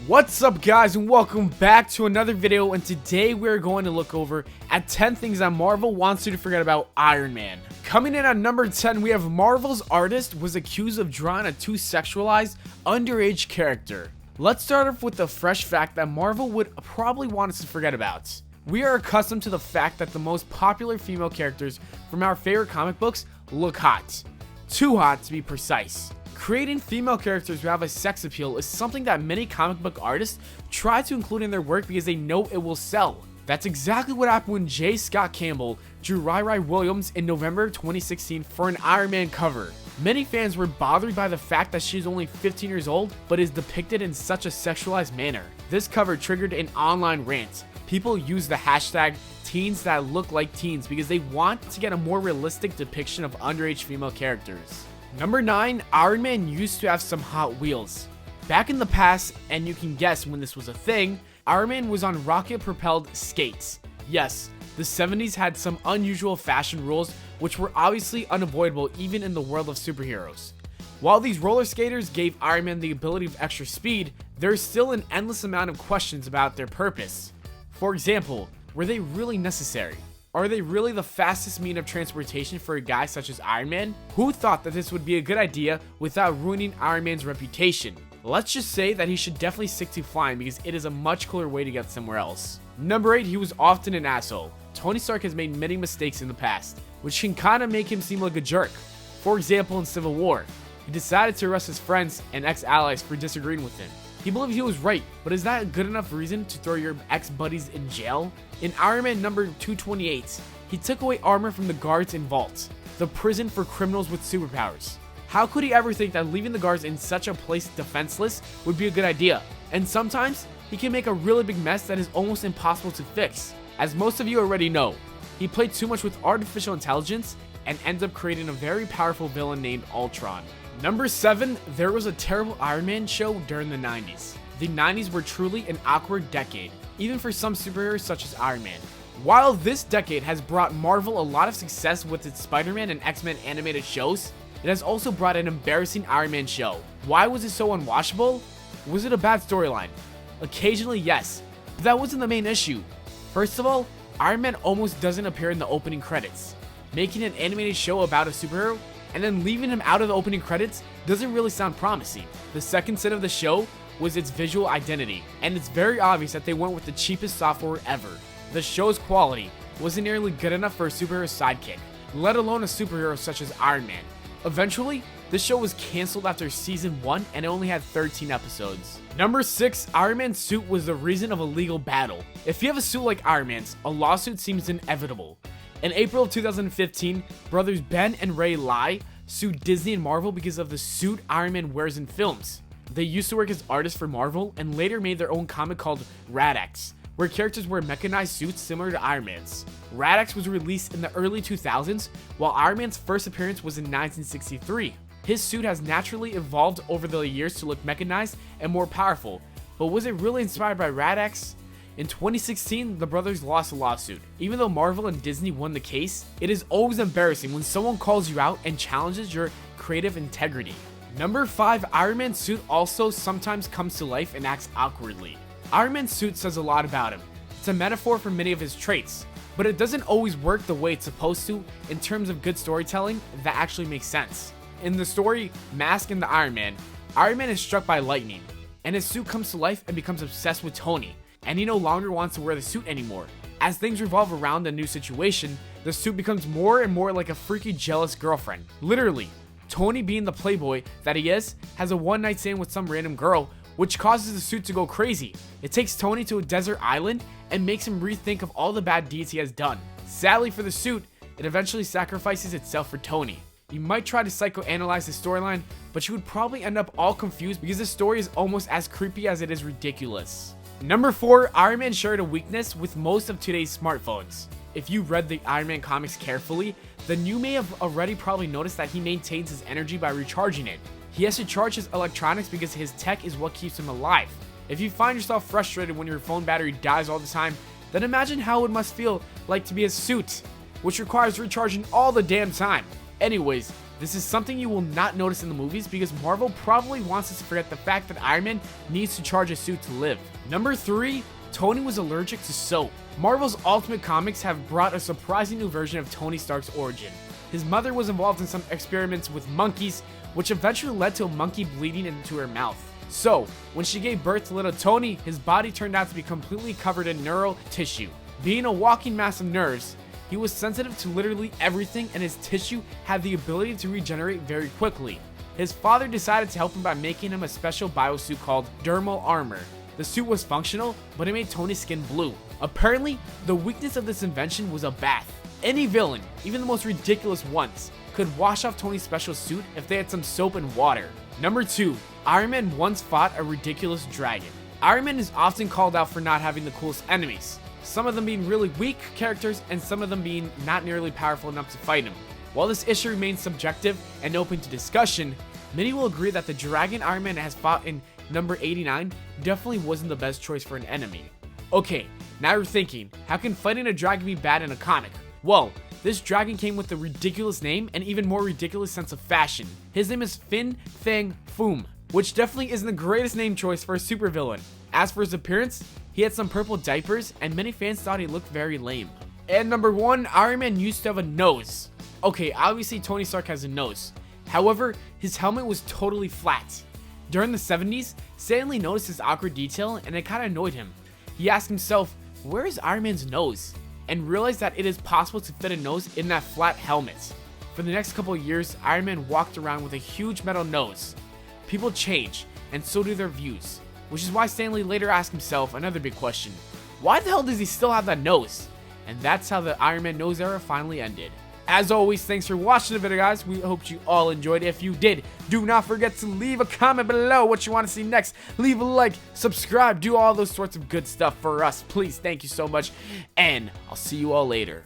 What's up guys, and welcome back to another video, and today we're going to look over at 10 things that Marvel wants you to forget about Iron Man. Coming in at number 10, we have Marvel's artist was accused of drawing a too sexualized, underage character. Let's start off with the fresh fact that Marvel would probably want us to forget about. We are accustomed to the fact that the most popular female characters from our favorite comic books look hot. Too hot to be precise. Creating female characters who have a sex appeal is something that many comic book artists try to include in their work because they know it will sell. That's exactly what happened when J. Scott Campbell drew Riri Williams in November 2016 for an Iron Man cover. Many fans were bothered by the fact that she's only 15 years old but is depicted in such a sexualized manner. This cover triggered an online rant. People use the hashtag teens that look like teens because they want to get a more realistic depiction of underage female characters. Number 9, Iron Man used to have some Hot Wheels. Back in the past, and you can guess when this was a thing, Iron Man was on rocket-propelled skates. Yes, the 70s had some unusual fashion rules which were obviously unavoidable even in the world of superheroes. While these roller skaters gave Iron Man the ability of extra speed, there's still an endless amount of questions about their purpose. For example, were they really necessary? Are they really the fastest means of transportation for a guy such as Iron Man? Who thought that this would be a good idea without ruining Iron Man's reputation? Let's just say that he should definitely stick to flying because it is a much cooler way to get somewhere else. Number 8, he was often an asshole. Tony Stark has made many mistakes in the past, which can kinda make him seem like a jerk. For example, in Civil War, he decided to arrest his friends and ex-allies for disagreeing with him. He believed he was right, but is that a good enough reason to throw your ex-buddies in jail? In Iron Man number 228, he took away armor from the guards in Vault, the prison for criminals with superpowers. How could he ever think that leaving the guards in such a place defenseless would be a good idea? And sometimes, he can make a really big mess that is almost impossible to fix. As most of you already know, he played too much with artificial intelligence and ends up creating a very powerful villain named Ultron. Number 7, there was a terrible Iron Man show during the 90s. The 90s were truly an awkward decade, even for some superheroes such as Iron Man. While this decade has brought Marvel a lot of success with its Spider-Man and X-Men animated shows, it has also brought an embarrassing Iron Man show. Why was it so unwatchable? Was it a bad storyline? Occasionally, yes, but that wasn't the main issue. First of all, Iron Man almost doesn't appear in the opening credits. Making an animated show about a superhero and then leaving him out of the opening credits doesn't really sound promising. The second set of the show was its visual identity, and it's very obvious that they went with the cheapest software ever. The show's quality wasn't nearly good enough for a superhero sidekick, let alone a superhero such as Iron Man. Eventually, the show was cancelled after season 1 and it only had 13 episodes. Number 6, Iron Man's suit was the reason of a legal battle. If you have a suit like Iron Man's, a lawsuit seems inevitable. In April of 2015, brothers Ben and Ray Lai sued Disney and Marvel because of the suit Iron Man wears in films. They used to work as artists for Marvel and later made their own comic called Rad-X, where characters wear mechanized suits similar to Iron Man's. Rad-X was released in the early 2000s, while Iron Man's first appearance was in 1963. His suit has naturally evolved over the years to look mechanized and more powerful, but was it really inspired by Rad-X? In 2016, the brothers lost a lawsuit. Even though Marvel and Disney won the case, it is always embarrassing when someone calls you out and challenges your creative integrity. Number 5, Iron Man's suit also sometimes comes to life and acts awkwardly. Iron Man's suit says a lot about him. It's a metaphor for many of his traits, but it doesn't always work the way it's supposed to in terms of good storytelling that actually makes sense. In the story Mask and the Iron Man is struck by lightning, and his suit comes to life and becomes obsessed with Tony, and he no longer wants to wear the suit anymore. As things revolve around the new situation, the suit becomes more and more like a freaky jealous girlfriend. Literally, Tony, being the playboy that he is, has a one-night stand with some random girl, which causes the suit to go crazy. It takes Tony to a desert island and makes him rethink of all the bad deeds he has done. Sadly for the suit, it eventually sacrifices itself for Tony. You might try to psychoanalyze the storyline, but you would probably end up all confused because the story is almost as creepy as it is ridiculous. Number 4, Iron Man shared a weakness with most of today's smartphones. If you read the Iron Man comics carefully, then you may have already probably noticed that he maintains his energy by recharging it. He has to charge his electronics because his tech is what keeps him alive. If you find yourself frustrated when your phone battery dies all the time, then imagine how it must feel like to be a suit, which requires recharging all the damn time. Anyways, This is something you will not notice in the movies because Marvel probably wants us to forget the fact that Iron Man needs to charge a suit to live. Number 3, Tony was allergic to soap. Marvel's Ultimate Comics have brought a surprising new version of Tony Stark's origin. His mother was involved in some experiments with monkeys, which eventually led to a monkey bleeding into her mouth. So, when she gave birth to little Tony, his body turned out to be completely covered in neural tissue. Being a walking mass of nerves, he was sensitive to literally everything, and his tissue had the ability to regenerate very quickly. His father decided to help him by making him a special biosuit called dermal armor. The suit was functional, but it made Tony's skin blue. Apparently, the weakness of this invention was a bath. Any villain, even the most ridiculous ones, could wash off Tony's special suit if they had some soap and water. Number 2, Iron Man once fought a ridiculous dragon. Iron Man is often called out for not having the coolest enemies, some of them being really weak characters and some of them being not nearly powerful enough to fight him. While this issue remains subjective and open to discussion, many will agree that the dragon Iron Man has fought in number 89 definitely wasn't the best choice for an enemy. Okay, now you're thinking, how can fighting a dragon be bad in a comic? Well, this dragon came with a ridiculous name and even more ridiculous sense of fashion. His name is Fin Fang Foom, which definitely isn't the greatest name choice for a supervillain. As for his appearance, he had some purple diapers and many fans thought he looked very lame. And number 1, Iron Man used to have a nose. Okay, obviously Tony Stark has a nose. However, his helmet was totally flat. During the 70s, Stan Lee noticed this awkward detail and it kind of annoyed him. He asked himself, where is Iron Man's nose? And realized that it is possible to fit a nose in that flat helmet. For the next couple of years, Iron Man walked around with a huge metal nose. People change, and so do their views. Which is why Stan Lee later asked himself another big question. Why the hell does he still have that nose? And that's how the Iron Man nose era finally ended. As always, thanks for watching the video, guys. We hope you all enjoyed. If you did, do not forget to leave a comment below what you want to see next. Leave a like, subscribe, do all those sorts of good stuff for us. Please, thank you so much. And I'll see you all later.